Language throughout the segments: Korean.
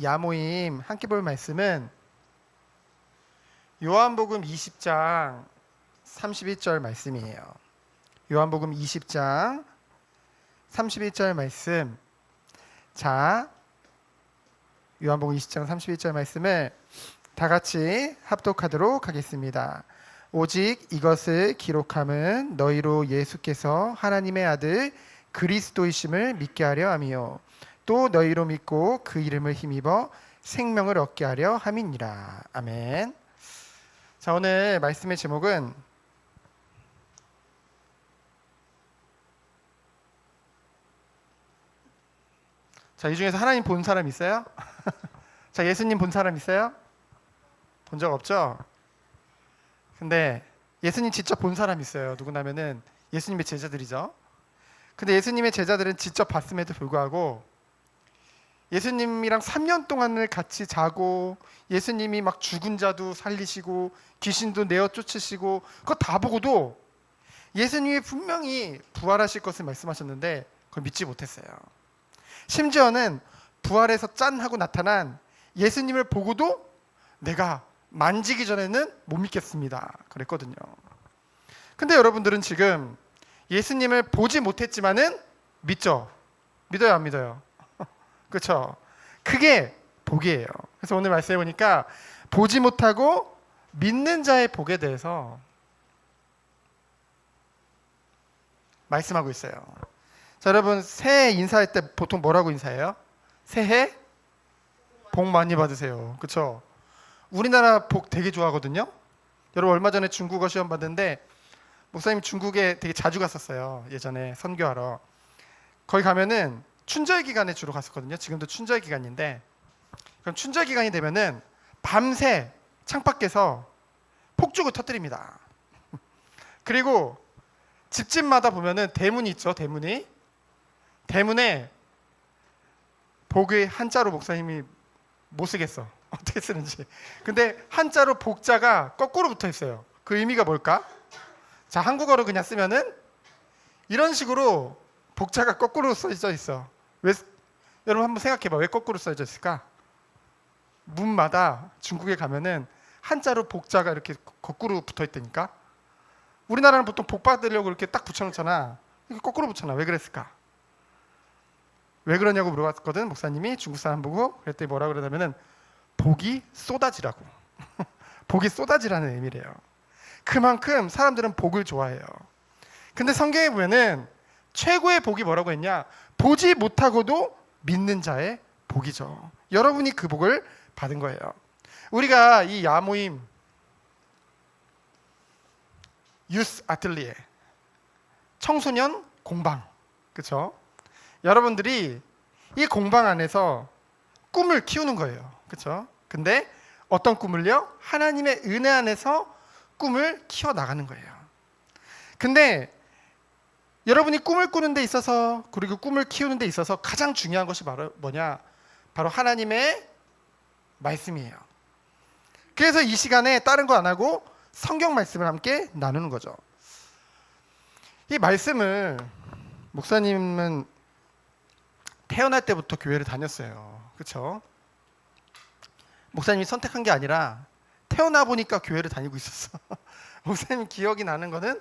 야모임 함께 볼 말씀은 요한복음 20장 31절 말씀이에요. 요한복음 20장 31절 말씀. 자, 요한복음 20장 31절 말씀을 다 같이 합독하도록 하겠습니다. 오직 이것을 기록함은 너희로 예수께서 하나님의 아들 그리스도이심을 믿게 하려 함이요 또 너희로 믿고 그 이름을 힘입어 생명을 얻게 하려 함이니라. 아멘. 자, 오늘 말씀의 제목은 자, 이 중에서 하나님 본 사람 있어요? 자, 예수님 본 사람 있어요? 본 적 없죠? 근데 예수님 직접 본 사람 있어요. 누구냐면은 예수님의 제자들이죠. 근데 예수님의 제자들은 직접 봤음에도 불구하고 예수님이랑 3년 동안을 같이 자고 예수님이 막 죽은 자도 살리시고 귀신도 내어 쫓으시고 그거 다 보고도 예수님이 분명히 부활하실 것을 말씀하셨는데 그걸 믿지 못했어요. 심지어는 부활해서 짠 하고 나타난 예수님을 보고도 내가 만지기 전에는 못 믿겠습니다 그랬거든요. 근데 여러분들은 지금 예수님을 보지 못했지만은 믿죠? 믿어요, 안 믿어요? 그렇죠? 그게 복이에요. 그래서 오늘 말씀해 보니까 보지 못하고 믿는 자의 복에 대해서 말씀하고 있어요. 자, 여러분 새해 인사할 때 보통 뭐라고 인사해요? 새해 복 많이 받으세요. 그렇죠? 우리나라 복 되게 좋아하거든요. 여러분 얼마 전에 중국어 시험 봤는데 목사님 중국에 되게 자주 갔었어요. 예전에 선교하러. 거기 가면은 춘절 기간에 주로 갔었거든요. 지금도 춘절 기간인데 그럼 춘절 기간이 되면은 밤새 창밖에서 폭죽을 터뜨립니다. 그리고 집집마다 보면은 대문이 있죠. 대문에 복의 한자로 목사님이 못 쓰겠어. 어떻게 쓰는지. 근데 한자로 복자가 거꾸로 붙어 있어요. 그 의미가 뭘까? 자, 한국어로 그냥 쓰면은 이런 식으로 복자가 거꾸로 써져 있어. 왜? 여러분 한번 생각해봐. 왜 거꾸로 써져 있을까? 문마다 중국에 가면은 한자로 복자가 이렇게 거꾸로 붙어 있다니까. 우리나라는 보통 복 받으려고 이렇게 딱 붙여놓잖아. 이렇게 거꾸로 붙여놔. 왜 그랬을까? 왜 그러냐고 물어봤거든. 목사님이 중국 사람 보고 그랬더니 뭐라 그러냐면은 복이 쏟아지라고. 복이 쏟아지라는 의미래요. 그만큼 사람들은 복을 좋아해요. 근데 성경에 보면은 최고의 복이 뭐라고 했냐? 보지 못하고도 믿는 자의 복이죠. 여러분이 그 복을 받은 거예요. 우리가 이 야모임 유스 아틀리에 청소년 공방, 그렇죠? 여러분들이 이 공방 안에서 꿈을 키우는 거예요. 그렇죠? 근데 어떤 꿈을요? 하나님의 은혜 안에서 꿈을 키워 나가는 거예요. 근데 여러분이 꿈을 꾸는 데 있어서 그리고 꿈을 키우는 데 있어서 가장 중요한 것이 바로 뭐냐? 바로 하나님의 말씀이에요. 그래서 이 시간에 다른 거 안 하고 성경 말씀을 함께 나누는 거죠. 이 말씀을 목사님은 태어날 때부터 교회를 다녔어요. 그렇죠? 목사님이 선택한 게 아니라 태어나 보니까 교회를 다니고 있었어. 목사님 기억이 나는 거는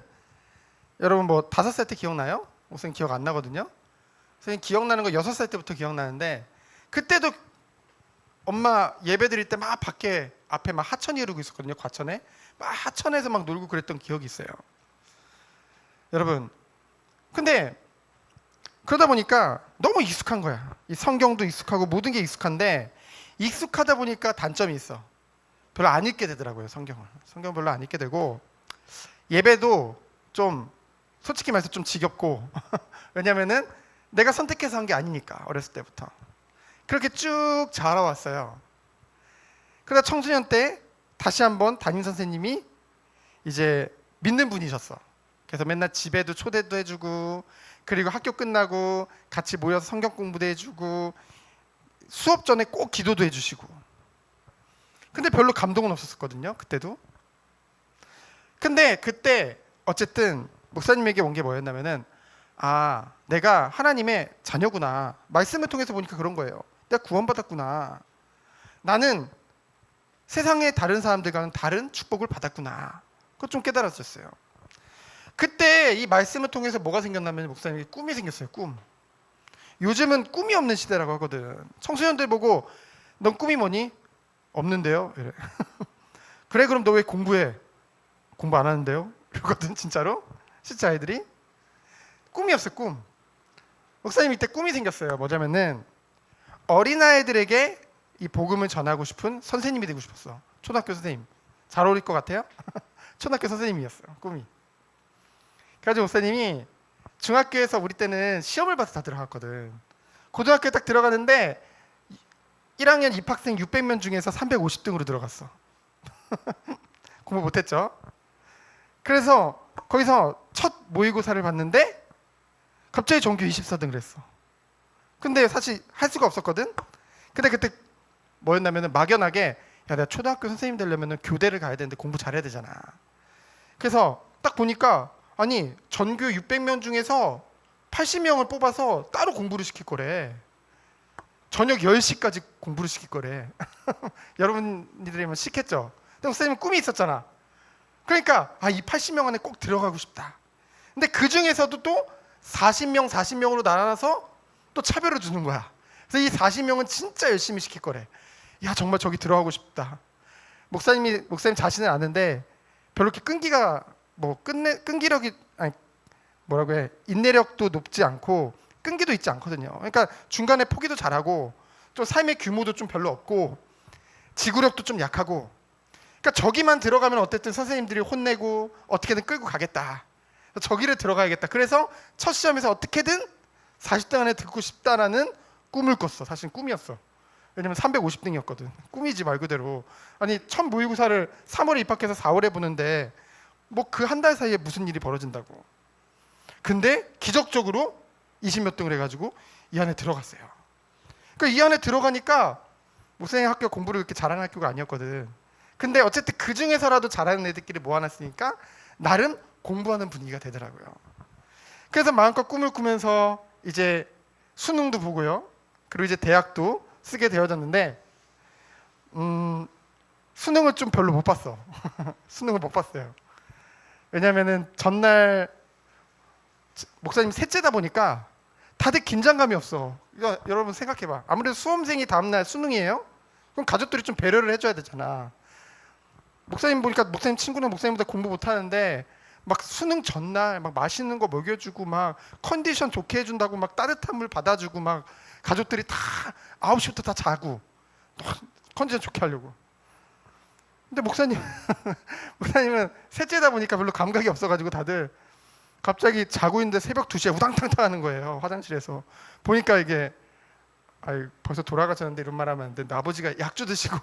여러분 뭐 5살 때 기억나요? 목사님 기억 안 나거든요. 목사님 기억나는 거 6살 때부터 기억나는데 그때도 엄마 예배 드릴 때 막 밖에 앞에 막 하천이 흐르고 있었거든요. 과천에 막 하천에서 막 놀고 그랬던 기억이 있어요. 여러분 근데 그러다 보니까 너무 익숙한 거야. 이 성경도 익숙하고 모든 게 익숙한데 익숙하다 보니까 단점이 있어. 별로 안 읽게 되더라고요. 성경 별로 안 읽게 되고 예배도 좀 솔직히 말해서 좀 지겹고 왜냐면은 내가 선택해서 한 게 아니니까. 어렸을 때부터 그렇게 쭉 자라왔어요. 그러다 청소년 때 다시 한번 담임 선생님이 이제 믿는 분이셨어. 그래서 맨날 집에도 초대도 해주고 그리고 학교 끝나고 같이 모여서 성경 공부도 해주고 수업 전에 꼭 기도도 해주시고. 근데 별로 감동은 없었거든요. 그때도. 근데 그때 어쨌든 목사님에게 온 게 뭐였냐면은 아, 내가 하나님의 자녀구나. 말씀을 통해서 보니까 그런 거예요. 내가 구원받았구나. 나는 세상의 다른 사람들과는 다른 축복을 받았구나. 그거 좀 깨달았었어요. 그때 이 말씀을 통해서 뭐가 생겼냐면 목사님이 꿈이 생겼어요. 꿈. 요즘은 꿈이 없는 시대라고 하거든. 청소년들 보고 넌 꿈이 뭐니? 없는데요. 이래. 그래 그럼 너 왜 공부해? 공부 안 하는데요? 이러거든 진짜로. 실제 아이들이 꿈이 없어 꿈. 목사님 이때 꿈이 생겼어요. 뭐냐면은 어린아이들에게 이 복음을 전하고 싶은 선생님이 되고 싶었어. 초등학교 선생님. 잘 어울릴 것 같아요? 초등학교 선생님이었어요. 꿈이. 그래가지고 목사님이 중학교에서 우리 때는 시험을 봐서 다 들어갔거든. 고등학교에 딱 들어가는데 1학년 입학생 600명 중에서 350등으로 들어갔어. 공부 못했죠. 그래서 거기서 첫 모의고사를 봤는데 갑자기 전교 24등을 했어. 근데 사실 할 수가 없었거든. 근데 그때 뭐였냐면 막연하게 야 내가 초등학교 선생님 되려면 교대를 가야 되는데 공부 잘해야 되잖아. 그래서 딱 보니까 아니 전교 600명 중에서 80명을 뽑아서 따로 공부를 시킬 거래. 저녁 10시까지 공부를 시킬 거래. 여러분들이면 시켰죠. 근데 목사님은 꿈이 있었잖아. 그러니까 이 80명 안에 꼭 들어가고 싶다. 근데 그 중에서도 또 40명으로 나눠서 또 차별을 주는 거야. 그래서 이 40명은 진짜 열심히 시킬 거래. 야 정말 저기 들어가고 싶다. 목사님 자신은 아는데 별로 이렇게 끈기가 끈기력이 아니 뭐라고 해 인내력도 높지 않고 끈기도 있지 않거든요. 그러니까 중간에 포기도 잘하고 좀 삶의 규모도 좀 별로 없고 지구력도 좀 약하고. 그러니까 저기만 들어가면 어쨌든 선생님들이 혼내고 어떻게든 끌고 가겠다. 저기를 들어가야겠다. 그래서 첫 시험에서 어떻게든 40등 안에 듣고 싶다라는 꿈을 꿨어. 사실 꿈이었어. 왜냐면 350등이었거든. 꿈이지 말 그대로. 아니 첫 모의고사를 3월에 입학해서 4월에 보는데 뭐 그 한 달 사이에 무슨 일이 벌어진다고. 근데 기적적으로 20몇 등을 해가지고 이 안에 들어갔어요. 그러니까 이 안에 들어가니까 목사님 학교 공부를 그렇게 잘하는 학교가 아니었거든. 근데 어쨌든 그 중에서라도 잘하는 애들끼리 모아놨으니까 나름 공부하는 분위기가 되더라고요. 그래서 마음껏 꿈을 꾸면서 이제 수능도 보고요. 그리고 이제 대학도 쓰게 되어졌는데 수능을 좀 별로 못 봤어. 수능을 못 봤어요. 왜냐면은 전날 목사님 셋째다 보니까 다들 긴장감이 없어. 그러니까 여러분 생각해봐. 아무래도 수험생이 다음날 수능이에요? 그럼 가족들이 좀 배려를 해줘야 되잖아. 목사님 보니까 목사님 친구는 목사님보다 공부 못하는데 막 수능 전날 막 맛있는 거 먹여주고 막 컨디션 좋게 해준다고 막 따뜻한 물 받아주고 막 가족들이 다 9시부터 다 자고 컨디션 좋게 하려고. 근데 목사님은 셋째다 보니까 별로 감각이 없어가지고 다들 갑자기 자고 있는데 새벽 2시에 우당탕탕 하는 거예요. 화장실에서. 보니까 이게 벌써 돌아가셨는데 이런 말 하면 안 되는데 아버지가 약주 드시고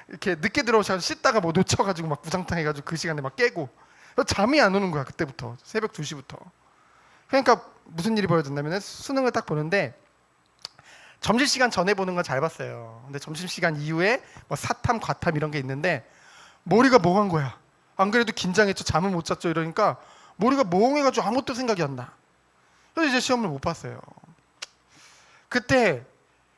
이렇게 늦게 들어오셔서 씻다가 뭐 놓쳐가지고 막 우당탕 해가지고 그 시간에 막 깨고 잠이 안 오는 거야. 그때부터 새벽 2시부터. 그러니까 무슨 일이 벌어졌냐면 수능을 딱 보는데 점심시간 전에 보는 건 잘 봤어요. 근데 점심시간 이후에 뭐 사탐 과탐 이런 게 있는데 머리가 멍한 거야. 안 그래도 긴장했죠. 잠을 못 잤죠. 이러니까 머리가 멍해가지고 아무것도 생각이 안 나. 그래서 이제 시험을 못 봤어요. 그때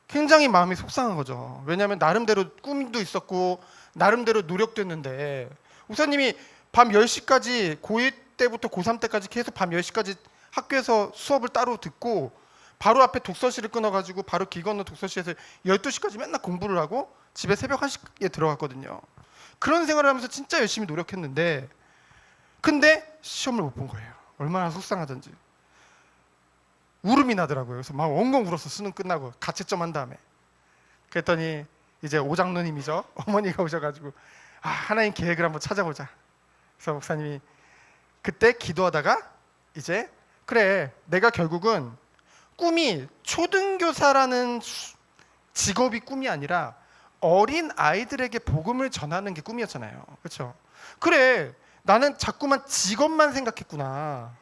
굉장히 마음이 속상한 거죠. 왜냐하면 나름대로 꿈도 있었고 나름대로 노력도 했는데 목사님이 밤 10시까지 고1 때부터 고3 때까지 계속 밤 10시까지 학교에서 수업을 따로 듣고 바로 앞에 독서실을 끊어가지고 바로 길 건너 독서실에서 12시까지 맨날 공부를 하고 집에 새벽 1시에 들어갔거든요. 그런 생활을 하면서 진짜 열심히 노력했는데 근데 시험을 못 본 거예요. 얼마나 속상하던지. 울음이 나더라고요. 그래서 막 엉엉 울었어. 수능 끝나고 가채점 한 다음에. 그랬더니 이제 오장로님이죠. 어머니가 오셔가지고 하나님 계획을 한번 찾아보자. 그래서 목사님이 그때 기도하다가 이제 그래 내가 결국은 꿈이 초등교사라는 직업이 꿈이 아니라 어린 아이들에게 복음을 전하는 게 꿈이었잖아요. 그렇죠? 그래 나는 자꾸만 직업만 생각했구나.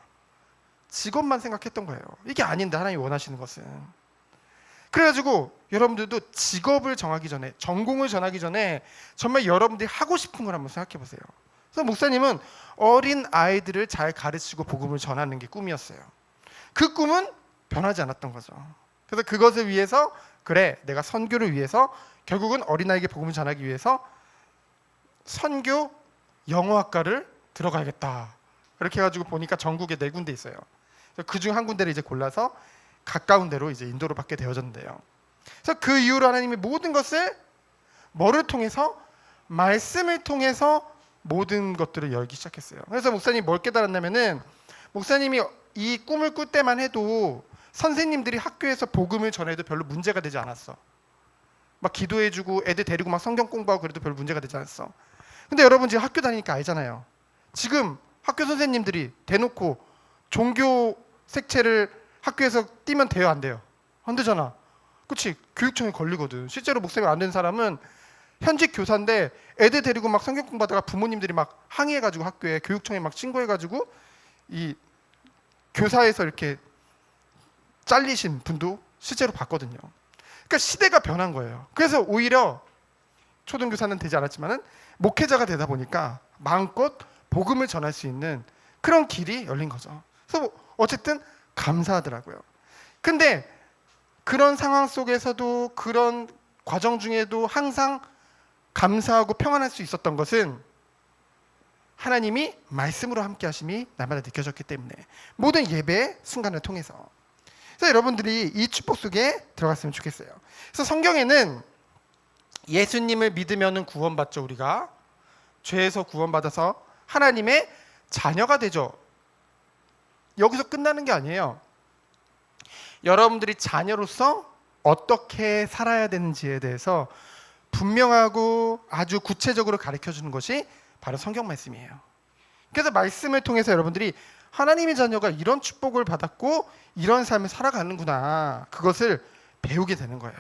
직업만 생각했던 거예요. 이게 아닌데 하나님이 원하시는 것은. 그래가지고 여러분들도 직업을 정하기 전에 전공을 정하기 전에 정말 여러분들이 하고 싶은 걸 한번 생각해 보세요. 그래서 목사님은 어린 아이들을 잘 가르치고 복음을 전하는 게 꿈이었어요. 그 꿈은 변하지 않았던 거죠. 그래서 그것을 위해서 그래, 내가 선교를 위해서 결국은 어린아이에게 복음을 전하기 위해서 선교 영어학과를 들어가야겠다. 그렇게 해가지고 보니까 전국에 4군데 있어요. 그중 한 군데를 이제 골라서 가까운 데로 이제 인도를 받게 되어졌는데요. 그래서 그 이후로 하나님이 모든 것을 뭐를 통해서? 말씀을 통해서 모든 것들을 열기 시작했어요. 그래서 목사님이 뭘 깨달았냐면은, 목사님이 이 꿈을 꿀 때만 해도 선생님들이 학교에서 복음을 전해도 별로 문제가 되지 않았어. 막 기도해주고 애들 데리고 막 성경 공부하고 그래도 별로 문제가 되지 않았어. 근데 여러분 지금 학교 다니니까 알잖아요. 지금 학교 선생님들이 대놓고 종교 색채를 학교에서 띄면 돼요, 안 돼요? 안 되잖아. 그렇지? 교육청에 걸리거든. 실제로 목사님이 안 된 사람은 현직 교사인데 애들 데리고 막 성경 공부하다가 부모님들이 막 항의해가지고 학교에 교육청에 막 신고해가지고 이 교사에서 이렇게 잘리신 분도 실제로 봤거든요. 그러니까 시대가 변한 거예요. 그래서 오히려 초등교사는 되지 않았지만은 목회자가 되다 보니까 마음껏 복음을 전할 수 있는 그런 길이 열린 거죠. 그래서 어쨌든 감사하더라고요. 근데 그런 상황 속에서도 그런 과정 중에도 항상 감사하고 평안할 수 있었던 것은 하나님이 말씀으로 함께 하심이 날마다 느껴졌기 때문에 모든 예배 순간을 통해서. 그래서 여러분들이 이 축복 속에 들어갔으면 좋겠어요. 그래서 성경에는 예수님을 믿으면 구원받죠. 우리가 죄에서 구원받아서 하나님의 자녀가 되죠. 여기서 끝나는 게 아니에요. 여러분들이 자녀로서 어떻게 살아야 되는지에 대해서 분명하고 아주 구체적으로 가르쳐주는 것이 바로 성경 말씀이에요. 그래서 말씀을 통해서 여러분들이 하나님의 자녀가 이런 축복을 받았고 이런 삶을 살아가는구나, 그것을 배우게 되는 거예요.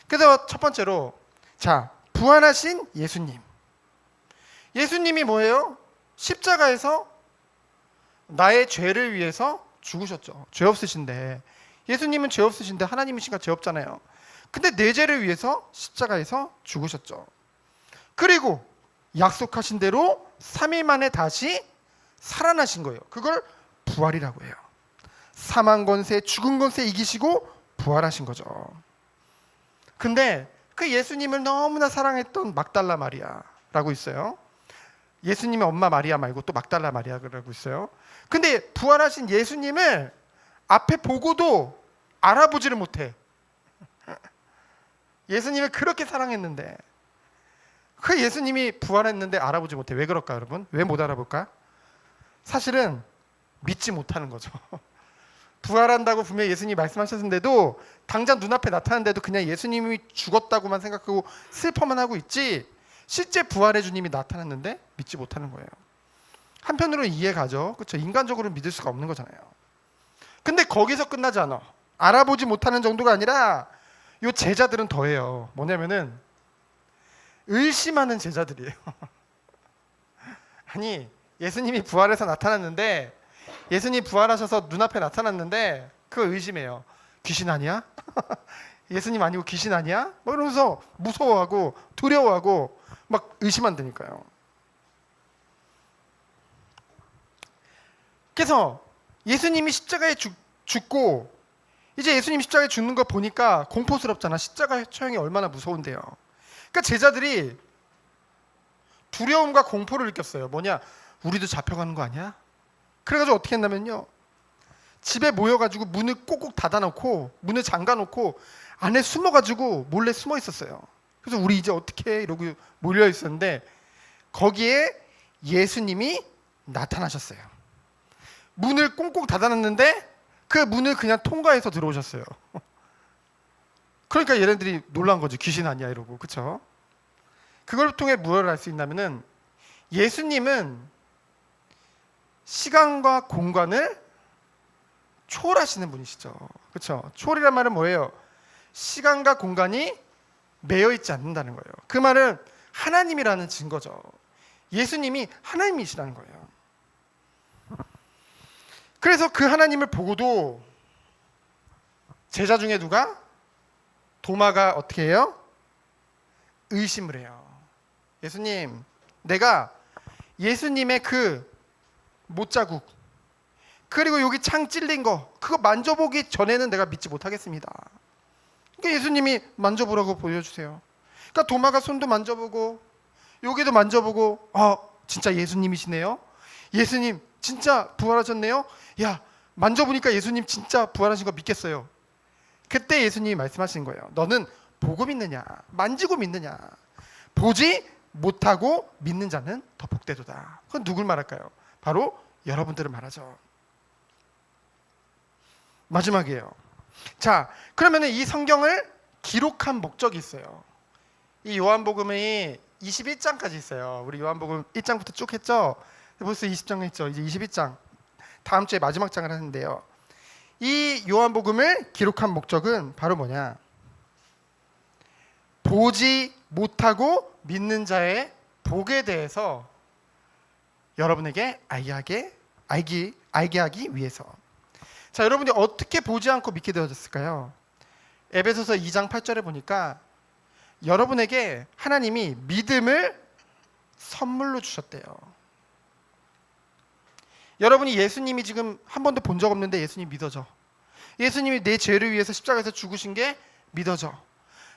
그래서 첫 번째로, 자, 부활하신 예수님. 예수님이 뭐예요? 십자가에서 나의 죄를 위해서 죽으셨죠. 죄 없으신데, 예수님은 죄 없으신데 하나님이시니까 죄 없잖아요. 근데 내 죄를 위해서 십자가에서 죽으셨죠. 그리고 약속하신 대로 3일 만에 다시 살아나신 거예요. 그걸 부활이라고 해요. 사망 권세, 죽은 권세 이기시고 부활하신 거죠. 근데 그 예수님을 너무나 사랑했던 막달라 마리아라고 있어요. 예수님의 엄마 마리아 말고 또 막달라 마리아라고 있어요. 근데 부활하신 예수님을 앞에 보고도 알아보지를 못해. 예수님을 그렇게 사랑했는데 그 예수님이 부활했는데 알아보지 못해. 왜 그럴까, 여러분? 왜 못 알아볼까? 사실은 믿지 못하는 거죠. 부활한다고 분명히 예수님이 말씀하셨는데도 당장 눈앞에 나타났는데도 그냥 예수님이 죽었다고만 생각하고 슬퍼만 하고 있지, 실제 부활의 주님이 나타났는데 믿지 못하는 거예요. 한편으로는 이해가죠. 그렇죠? 인간적으로 믿을 수가 없는 거잖아요. 근데 거기서 끝나지 않아. 알아보지 못하는 정도가 아니라 이 제자들은 더해요. 뭐냐면은 의심하는 제자들이에요. 아니, 예수님이 부활해서 나타났는데, 예수님이 부활하셔서 눈앞에 나타났는데 그거 의심해요. 귀신 아니야? 예수님 아니고 귀신 아니야? 뭐 이러면서 무서워하고 두려워하고 막 의심한다니까요. 그래서 예수님이 십자가에 죽고 이제 예수님 십자가에 죽는 거 보니까 공포스럽잖아. 십자가 처형이 얼마나 무서운데요. 그러니까 제자들이 두려움과 공포를 느꼈어요. 뭐냐? 우리도 잡혀가는 거 아니야? 그래가지고 어떻게 했냐면요, 집에 모여가지고 문을 꼭꼭 닫아놓고 문을 잠가놓고 안에 숨어가지고 몰래 숨어 있었어요. 그래서 우리 이제 어떻게 해? 이러고 몰려 있었는데 거기에 예수님이 나타나셨어요. 문을 꽁꽁 닫아놨는데 그 문을 그냥 통과해서 들어오셨어요. 그러니까 얘네들이 놀란 거지. 귀신 아니야 이러고. 그렇죠? 그걸 통해 무엇을 알 수 있냐면은 예수님은 시간과 공간을 초월하시는 분이시죠. 그렇죠? 초월이란 말은 뭐예요? 시간과 공간이 매여 있지 않는다는 거예요. 그 말은 하나님이라는 증거죠. 예수님이 하나님이시라는 거예요. 그래서 그 하나님을 보고도 제자 중에 누가? 도마가 어떻게 해요? 의심을 해요. 예수님, 내가 예수님의 그 못자국 그리고 여기 창 찔린 거 그거 만져보기 전에는 내가 믿지 못하겠습니다. 그 예수님이 만져보라고 보여주세요. 그러니까 도마가 손도 만져보고 여기도 만져보고 진짜 예수님이시네요. 예수님 진짜 부활하셨네요. 야, 만져보니까 예수님 진짜 부활하신 거 믿겠어요. 그때 예수님이 말씀하신 거예요. 너는 보고 믿느냐 만지고 믿느냐. 보지 못하고 믿는 자는 더 복되도다. 그건 누굴 말할까요? 바로 여러분들을 말하죠. 마지막이에요. 자, 그러면 이 성경을 기록한 목적이 있어요. 이 요한복음이 21장까지 있어요. 우리 요한복음 1장부터 쭉 했죠. 벌써 20장 했죠. 이제 21장 다음 주에 마지막 장을 하는데요. 이 요한복음을 기록한 목적은 바로 뭐냐? 보지 못하고 믿는 자의 복에 대해서 여러분에게 알게 하기 위해서. 자, 여러분이 어떻게 보지 않고 믿게 되어졌을까요? 에베소서 2장 8절에 보니까 여러분에게 하나님이 믿음을 선물로 주셨대요. 여러분이 예수님이 지금 한 번도 본 적 없는데 예수님 믿어져. 예수님이 내 죄를 위해서 십자가에서 죽으신 게 믿어져.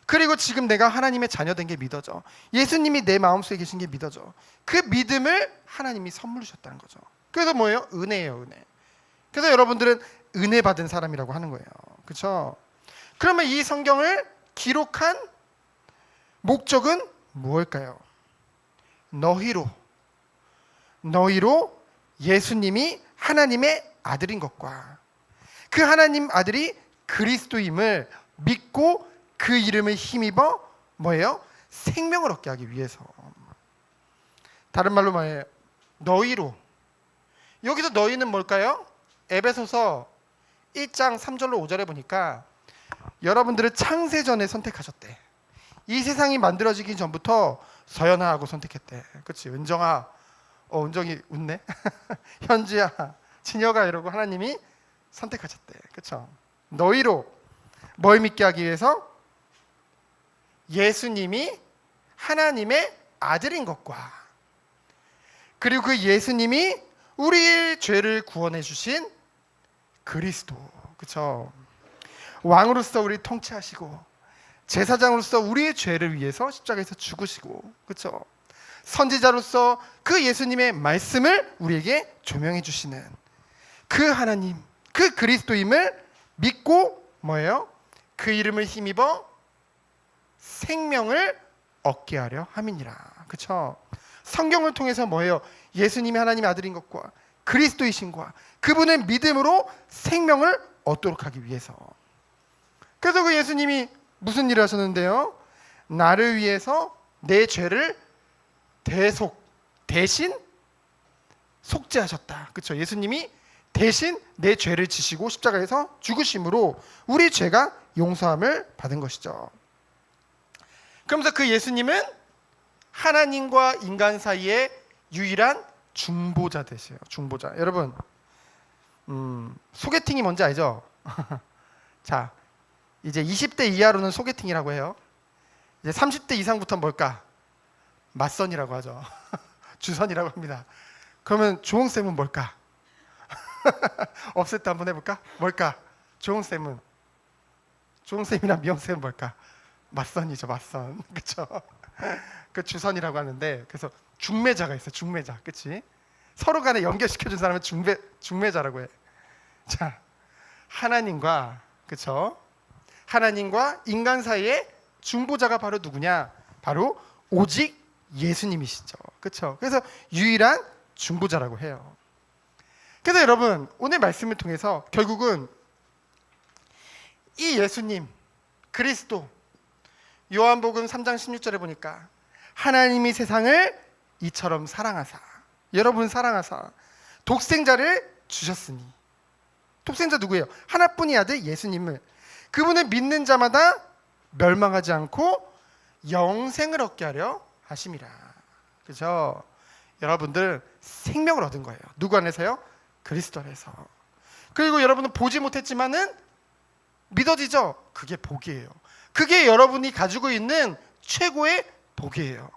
그리고 지금 내가 하나님의 자녀된 게 믿어져. 예수님이 내 마음속에 계신 게 믿어져. 그 믿음을 하나님이 선물로 주셨다는 거죠. 그래서 뭐예요? 은혜예요, 은혜. 그래서 여러분들은 은혜 받은 사람이라고 하는 거예요. 그렇죠? 그러면 이 성경을 기록한 목적은 무엇일까요? 너희로 예수님이 하나님의 아들인 것과 그 하나님 아들이 그리스도임을 믿고 그 이름을 힘입어 뭐예요? 생명을 얻게 하기 위해서. 다른 말로 뭐예요? 너희로. 여기서 너희는 뭘까요? 에베소서 1장 3절로 5절에 보니까 여러분들을 창세전에 선택하셨대. 이 세상이 만들어지기 전부터 서연아하고 선택했대. 그렇지? 은정아, 은정이 웃네. 현주야, 진혁아 이러고 하나님이 선택하셨대. 그렇죠? 너희로 뭘 믿게 하기 위해서? 예수님이 하나님의 아들인 것과 그리고 그 예수님이 우리의 죄를 구원해 주신 그리스도. 그렇죠? 왕으로서 우리 통치하시고 제사장으로서 우리의 죄를 위해서 십자가에서 죽으시고, 그렇죠? 선지자로서 그 예수님의 말씀을 우리에게 조명해 주시는 그 하나님, 그 그리스도임을 믿고 뭐예요? 그 이름을 힘입어 생명을 얻게 하려 함이니라. 그렇죠? 성경을 통해서 뭐예요? 예수님이 하나님의 아들인 것과 그리스도이신과 그분의 믿음으로 생명을 얻도록 하기 위해서. 그래서 그 예수님이 무슨 일을 하셨는데요? 나를 위해서 내 죄를 대신 속죄하셨다. 그렇죠? 예수님이 대신 내 죄를 지시고 십자가에서 죽으심으로 우리 죄가 용서함을 받은 것이죠. 그러면서 그 예수님은 하나님과 인간 사이의 유일한 중보자 되세요. 중보자. 여러분, 소개팅이 뭔지 알죠? 자, 이제 20대 이하로는 소개팅이라고 해요. 이제 30대 이상부터는 뭘까? 맞선이라고 하죠. 주선이라고 합니다. 그러면 조홍쌤은 뭘까? 없을 때 한번 해볼까? 뭘까? 조홍쌤은? 조홍쌤이나 미영쌤은 뭘까? 맞선이죠, 맞선. 그쵸? 그 주선이라고 하는데, 그래서 중매자가 있어요, 중매자. 그치? 서로 간에 연결시켜준 사람은 중매자라고 해. 자, 하나님과, 그쵸? 하나님과 인간 사이의 중보자가 바로 누구냐? 바로 오직 예수님이시죠. 그렇죠? 그래서 유일한 중보자라고 해요. 그래서 여러분, 오늘 말씀을 통해서 결국은 이 예수님, 그리스도, 요한복음 3장 16절에 보니까 하나님이 세상을 이처럼 사랑하사, 여러분 사랑하사 독생자를 주셨으니. 독생자 누구예요? 하나뿐이 아들 예수님을, 그분을 믿는 자마다 멸망하지 않고 영생을 얻게 하려 하심이라. 그죠? 여러분들 생명을 얻은 거예요. 누구 안에서요? 그리스도 안에서. 그리고 여러분은 보지 못했지만은 믿어지죠? 그게 복이에요. 그게 여러분이 가지고 있는 최고의 복이에요.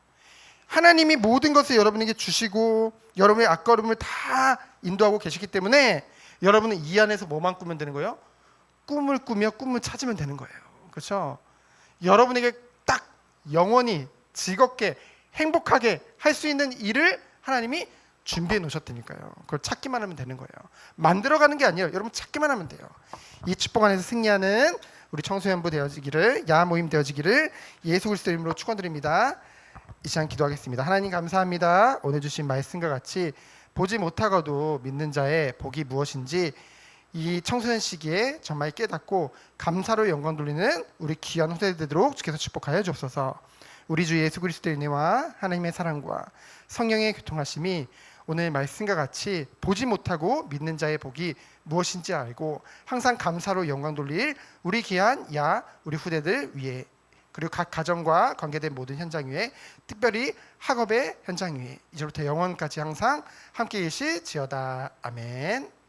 하나님이 모든 것을 여러분에게 주시고 여러분의 앞걸음을 다 인도하고 계시기 때문에 여러분은 이 안에서 뭐만 꾸면 되는 거예요? 꿈을 꾸며 꿈을 찾으면 되는 거예요. 그렇죠? 여러분에게 딱 영원히 즐겁게 행복하게 할 수 있는 일을 하나님이 준비해 놓으셨다니까요. 그걸 찾기만 하면 되는 거예요. 만들어가는 게 아니에요. 여러분 찾기만 하면 돼요. 이 축복 안에서 승리하는 우리 청소년부 되어지기를, 야한 모임 되어지기를 예수 그리스도 이름으로 축원드립니다. 이 시간 기도하겠습니다. 하나님 감사합니다. 오늘 주신 말씀과 같이 보지 못하고도 믿는 자의 복이 무엇인지 이 청소년 시기에 정말 깨닫고 감사로 영광 돌리는 우리 귀한 후대 되도록 주께서 축복하여 주옵소서. 우리 주 예수 그리스도의 은혜와 하나님의 사랑과 성령의 교통하심이 오늘 말씀과 같이 보지 못하고 믿는 자의 복이 무엇인지 알고 항상 감사로 영광 돌릴 우리 귀한 우리 후대들 위에, 그리고 각 가정과 관계된 모든 현장 위에, 특별히 학업의 현장 위에 이제부터 영원까지 항상 함께 계실지어다. 아멘.